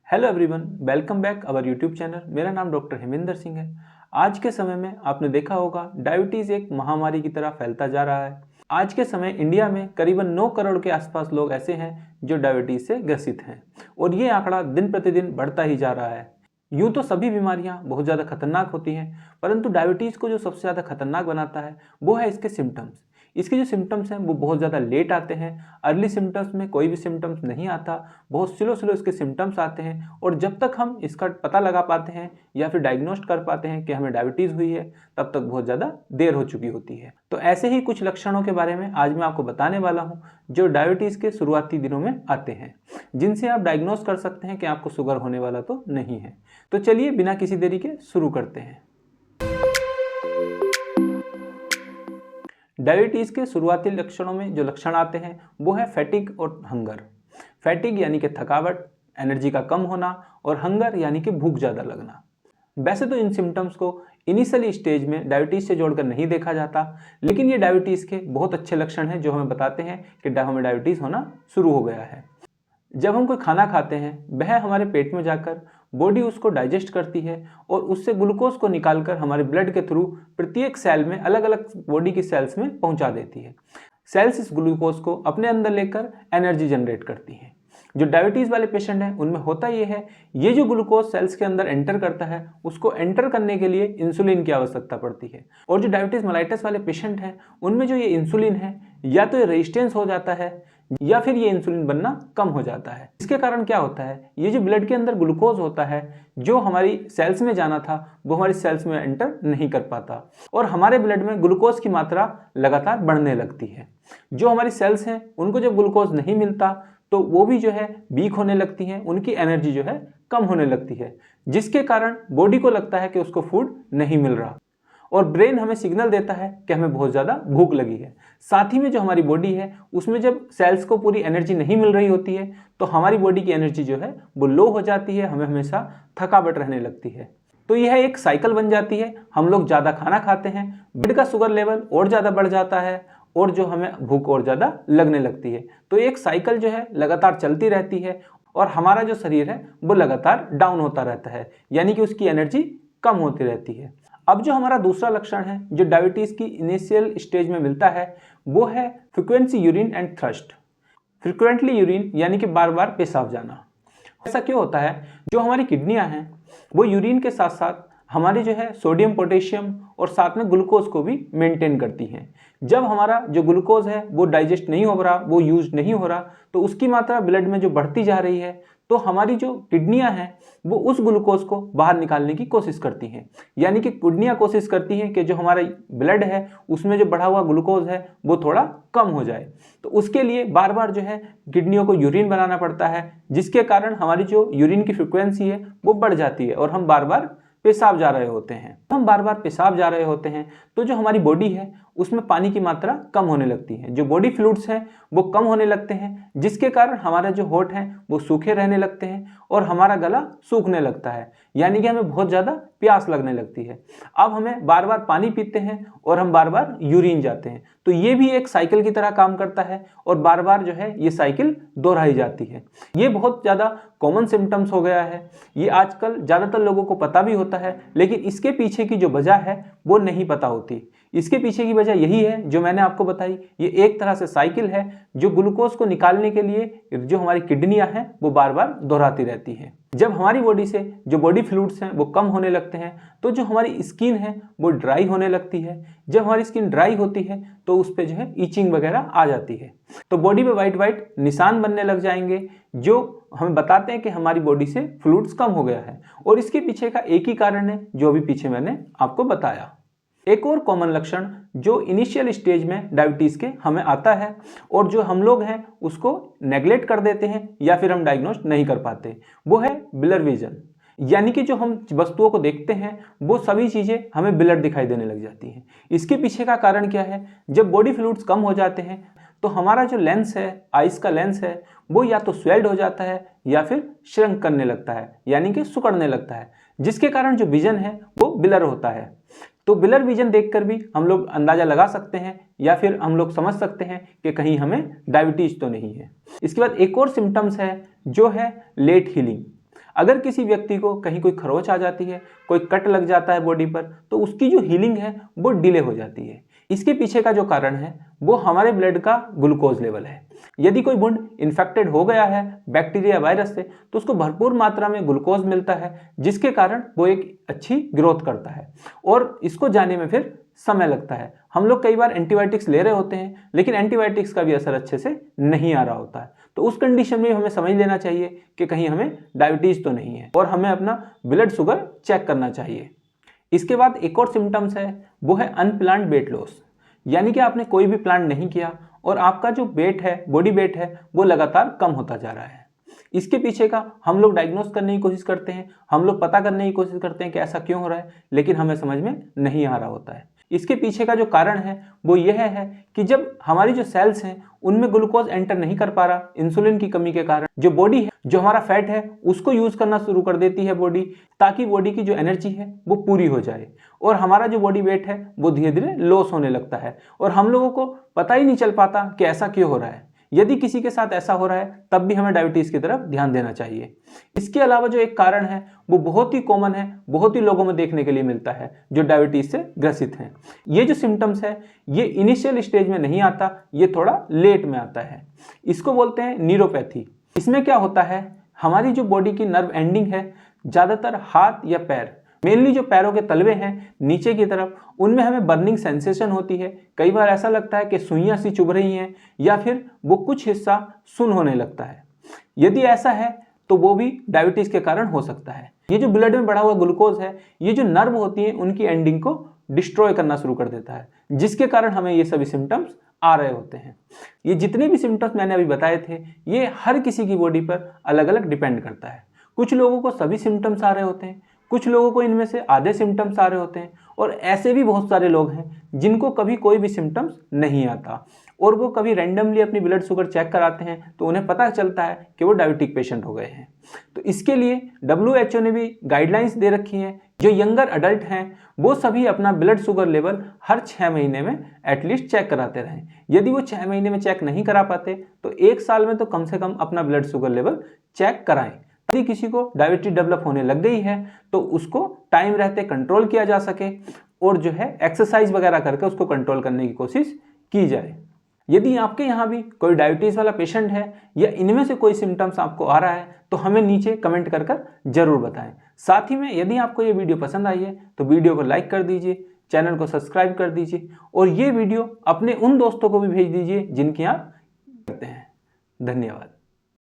Hello everyone, welcome back our YouTube channel. मेरा नाम doctor Hemendra Singh है। आज के समय में आपने देखा होगा डायबिटीज़ एक महामारी की तरह फैलता जा रहा है। आज के समय इंडिया में करीबन 9 करोड़ के आसपास लोग ऐसे हैं जो डायबिटीज़ से ग्रसित हैं और ये आंकड़ा दिन प्रतिदिन बढ़ता ही जा रहा है। यूँ तो सभी बीमारियाँ बहुत ज़्यादा खतरनाक होती हैं, परंतु डायबिटीज़ को जो सबसे ज़्यादा खतरनाक बनाता है वो है इसके सिम्टम्स। इसके जो सिम्टम्स हैं वो बहुत ज़्यादा लेट आते हैं। अर्ली सिम्टम्स में कोई भी सिम्टम्स नहीं आता, बहुत स्लो इसके सिम्टम्स आते हैं और जब तक हम इसका पता लगा पाते हैं या फिर डायग्नोस्ट कर पाते हैं कि हमें डायबिटीज़ हुई है, तब तक बहुत ज़्यादा देर हो चुकी होती है। तो ऐसे ही कुछ लक्षणों के बारे में आज मैं आपको बताने वाला हूँ जो डायबिटीज़ के शुरुआती दिनों में आते हैं, जिनसे आप डायग्नोस कर सकते हैं कि आपको शुगर होने वाला तो नहीं है। तो चलिए बिना किसी देरी के शुरू करते हैं। डायबिटीज़ के शुरुआती लक्षणों में जो लक्षण आते हैं वो है फैटिग और हंगर। फैटिग यानी कि थकावट, एनर्जी का कम होना और हंगर यानी कि भूख ज़्यादा लगना। वैसे तो इन सिम्टम्स को इनिशियली स्टेज में डायबिटीज़ से जोड़कर नहीं देखा जाता, लेकिन ये डायबिटीज़ के बहुत अच्छे लक्षण हैं जो हमें बताते हैं कि हमें डायबिटीज़ होना शुरू हो गया है। जब हम कोई खाना खाते हैं वह हमारे पेट में जाकर बॉडी उसको डाइजेस्ट करती है और उससे ग्लूकोज को निकालकर हमारे ब्लड के थ्रू प्रत्येक सेल में अलग अलग बॉडी की सेल्स में पहुंचा देती है। सेल्स इस ग्लूकोज को अपने अंदर लेकर एनर्जी जनरेट करती हैं। जो डायबिटीज़ वाले पेशेंट हैं उनमें होता ये है, ये जो ग्लूकोज सेल्स के अंदर एंटर करता है उसको एंटर करने के लिए इंसुलिन की आवश्यकता पड़ती है। और जो डायबिटीज़ मेलाइटस वाले पेशेंट हैं उनमें जो ये इंसुलिन है या तो ये रेजिस्टेंस हो जाता है या फिर ये इंसुलिन बनना कम हो जाता है। इसके कारण क्या होता है, ये जो ब्लड के अंदर ग्लूकोज होता है जो हमारी सेल्स में जाना था वो हमारी सेल्स में एंटर नहीं कर पाता और हमारे ब्लड में ग्लूकोज की मात्रा लगातार बढ़ने लगती है। जो हमारी सेल्स हैं उनको जब ग्लूकोज नहीं मिलता तो वो भी जो है वीक होने लगती हैं, उनकी एनर्जी जो है कम होने लगती है, जिसके कारण बॉडी को लगता है कि उसको फूड नहीं मिल रहा और ब्रेन हमें सिग्नल देता है कि हमें बहुत ज़्यादा भूख लगी है। साथ ही में जो हमारी बॉडी है उसमें जब सेल्स को पूरी एनर्जी नहीं मिल रही होती है तो हमारी बॉडी की एनर्जी जो है वो लो हो जाती है, हमें हमेशा थकावट रहने लगती है। तो यह एक साइकिल बन जाती है। हम लोग ज़्यादा खाना खाते हैं, ब्लड का शुगर लेवल और ज़्यादा बढ़ जाता है और जो हमें भूख और ज़्यादा लगने लगती है। तो एक साइकिल जो है लगातार चलती रहती है और हमारा जो शरीर है वो लगातार डाउन होता रहता है, यानी कि उसकी एनर्जी कम होती रहती है। अब जो हमारा दूसरा लक्षण है जो डायबिटीज़ की इनिशियल स्टेज में मिलता है वो है frequency urine and thrust. Frequently urine यानी कि बार बार पेशाब जाना। ऐसा क्यों होता है, जो हमारी किडनियां हैं वो यूरिन के साथ साथ हमारी जो है सोडियम, पोटेशियम और साथ में ग्लूकोज को भी मेंटेन करती हैं। जब हमारा जो ग्लूकोज है वो डाइजेस्ट नहीं हो रहा, वो यूज नहीं हो रहा, तो उसकी मात्रा ब्लड में जो बढ़ती जा रही है तो हमारी जो किडनियां हैं वो उस ग्लूकोज को बाहर निकालने की कोशिश करती हैं। यानी कि किडनियां कोशिश करती हैं कि जो हमारा ब्लड है उसमें जो बढ़ा हुआ ग्लूकोज है वो थोड़ा कम हो जाए। तो उसके लिए बार बार जो है किडनियों को यूरिन बनाना पड़ता है, जिसके कारण हमारी जो यूरिन की फ्रिक्वेंसी है वो बढ़ जाती है और हम बार बार पेशाब जा रहे होते हैं। हम बार बार पेशाब जा रहे होते हैं तो जो हमारी बॉडी है उसमें पानी की मात्रा कम होने लगती है, जो बॉडी फ्लूइड्स हैं वो कम होने लगते हैं, जिसके कारण हमारा जो होंठ है वो सूखे रहने लगते हैं और हमारा गला सूखने लगता है, यानी कि हमें बहुत ज़्यादा प्यास लगने लगती है। अब हमें बार बार पानी पीते हैं और हम बार बार यूरिन जाते हैं, तो ये भी एक साइकिल की तरह काम करता है और बार बार जो है ये साइकिल दोहराई जाती है। ये बहुत ज़्यादा कॉमन सिम्टम्स हो गया है। ये आजकल ज़्यादातर लोगों को पता भी होता है, लेकिन इसके पीछे की जो वजह है वो नहीं पता होती। इसके पीछे की वजह यही है जो मैंने आपको बताई। ये एक तरह से साइकिल है जो ग्लूकोज को निकालने के लिए जो हमारी किडनियां हैं वो बार बार दोहराती रहती हैं। जब हमारी बॉडी से जो बॉडी फ्लूइड्स हैं वो कम होने लगते हैं तो जो हमारी स्किन है वो ड्राई होने लगती है। जब हमारी स्किन ड्राई होती है तो उस पर जो है ईचिंग वगैरह आ जाती है, तो बॉडी पे वाइट वाइट निशान बनने लग जाएंगे जो हमें बताते हैं कि हमारी बॉडी से फ्लूइड्स कम हो गया है। और इसके पीछे का एक ही कारण है जो अभी पीछे मैंने आपको बताया। एक और कॉमन लक्षण जो इनिशियल स्टेज में डायबिटीज़ के हमें आता है और जो हम लोग हैं उसको नेग्लेक्ट कर देते हैं या फिर हम डायग्नोस्ट नहीं कर पाते, वो है ब्लर विजन। यानी कि जो हम वस्तुओं को देखते हैं वो सभी चीज़ें हमें ब्लर दिखाई देने लग जाती हैं। इसके पीछे का कारण क्या है, जब बॉडी फ्लूइड्स कम हो जाते हैं तो हमारा जो लेंस है, आइस का लेंस है, वो या तो स्वेल्ड हो जाता है या फिर श्रिंक करने लगता है, यानी कि सिकुड़ने लगता है, जिसके कारण जो विजन है वो ब्लर होता है। तो ब्लर विजन देखकर भी हम लोग अंदाजा लगा सकते हैं या फिर हम लोग समझ सकते हैं कि कहीं हमें डायबिटीज तो नहीं है। इसके बाद एक और सिम्टम्स है जो है लेट हीलिंग। अगर किसी व्यक्ति को कहीं कोई खरोच आ जाती है, कोई कट लग जाता है बॉडी पर, तो उसकी जो हीलिंग है वो डिले हो जाती है। इसके पीछे का जो कारण है वो हमारे ब्लड का ग्लूकोज लेवल है। यदि कोई वुंड इन्फेक्टेड हो गया है बैक्टीरिया वायरस से, तो उसको भरपूर मात्रा में ग्लूकोज मिलता है, जिसके कारण वो एक अच्छी ग्रोथ करता है और इसको जाने में फिर समय लगता है। हम लोग कई बार एंटीबायोटिक्स ले रहे होते हैं, लेकिन एंटीबायोटिक्स का भी असर अच्छे से नहीं आ रहा होता है। तो उस कंडीशन में हमें समझ लेना चाहिए कि कहीं हमें डायबिटीज तो नहीं है और हमें अपना ब्लड शुगर चेक करना चाहिए। इसके बाद एक और सिम्टम्स है, वो है अनप्लान्ड वेट लॉस, यानी कि आपने कोई भी प्लान नहीं किया और आपका जो वेट है, बॉडी वेट है, वो लगातार कम होता जा रहा है। इसके पीछे का हम लोग डायग्नोस करने की कोशिश करते हैं, हम लोग पता करने की कोशिश करते हैं कि ऐसा क्यों हो रहा है, लेकिन हमें समझ में नहीं आ रहा होता है। इसके पीछे का जो कारण है वो यह है कि जब हमारी जो सेल्स हैं उनमें ग्लूकोज एंटर नहीं कर पा रहा, इंसुलिन की कमी के कारण जो बॉडी है, जो हमारा फैट है, उसको यूज करना शुरू कर देती है बॉडी, ताकि बॉडी की जो एनर्जी है वो पूरी हो जाए और हमारा जो बॉडी वेट है वो धीरे धीरे लॉस होने लगता है और हम लोगों को पता ही नहीं चल पाता कि ऐसा क्यों हो रहा है। यदि किसी के साथ ऐसा हो रहा है तब भी हमें डायबिटीज की तरफ ध्यान देना चाहिए। इसके अलावा जो एक कारण है वो बहुत ही कॉमन है, बहुत ही लोगों में देखने के लिए मिलता है जो डायबिटीज से ग्रसित हैं। ये जो सिम्टम्स है ये इनिशियल स्टेज में नहीं आता, ये थोड़ा लेट में आता है। इसको बोलते हैं न्यूरोपैथी। इसमें क्या होता है, हमारी जो बॉडी की नर्व एंडिंग है, ज़्यादातर हाथ या पैर, मेनली जो पैरों के तलवे हैं नीचे की तरफ, उनमें हमें बर्निंग सेंसेशन होती है। कई बार ऐसा लगता है कि सुइयां सी चुभ रही हैं या फिर वो कुछ हिस्सा सुन्न होने लगता है। यदि ऐसा है तो वो भी डायबिटीज के कारण हो सकता है। ये जो ब्लड में बढ़ा हुआ ग्लूकोज है, ये जो नर्व होती है उनकी एंडिंग को डिस्ट्रॉय करना शुरू कर देता है, जिसके कारण हमें ये सभी सिम्टम्स आ रहे होते हैं। ये जितने भी सिम्टम्स मैंने अभी बताए थे ये हर किसी की बॉडी पर अलग अलग डिपेंड करता है। कुछ लोगों को सभी सिम्टम्स आ रहे होते हैं, कुछ लोगों को इनमें से आधे सिम्टम्स आ रहे होते हैं और ऐसे भी बहुत सारे लोग हैं जिनको कभी कोई भी सिम्टम्स नहीं आता और वो कभी रैंडमली अपनी ब्लड शुगर चेक कराते हैं तो उन्हें पता चलता है कि वो डायबिटिक पेशेंट हो गए हैं। तो इसके लिए WHO ने भी गाइडलाइंस दे रखी हैं, जो यंगर अडल्ट हैं वो सभी अपना ब्लड शुगर लेवल हर 6 महीने में एटलीस्ट चेक कराते रहें। यदि वो 6 महीने में चेक नहीं करा पाते तो 1 साल में तो कम से कम अपना ब्लड शुगर लेवल चेक कराएं। यदि किसी को डायबिटीज डेवलप होने लग गई है तो उसको टाइम रहते कंट्रोल किया जा सके और जो है एक्सरसाइज वगैरह करके उसको कंट्रोल करने की कोशिश की जाए। यदि आपके यहाँ भी कोई डायबिटीज़ वाला पेशेंट है या इनमें से कोई सिम्टम्स आपको आ रहा है तो हमें नीचे कमेंट कर जरूर बताएं। साथ ही में यदि आपको ये वीडियो पसंद आई है तो वीडियो को लाइक कर दीजिए, चैनल को सब्सक्राइब कर दीजिए और ये वीडियो अपने उन दोस्तों को भी भेज दीजिए जिनकी आप करते हैं। धन्यवाद।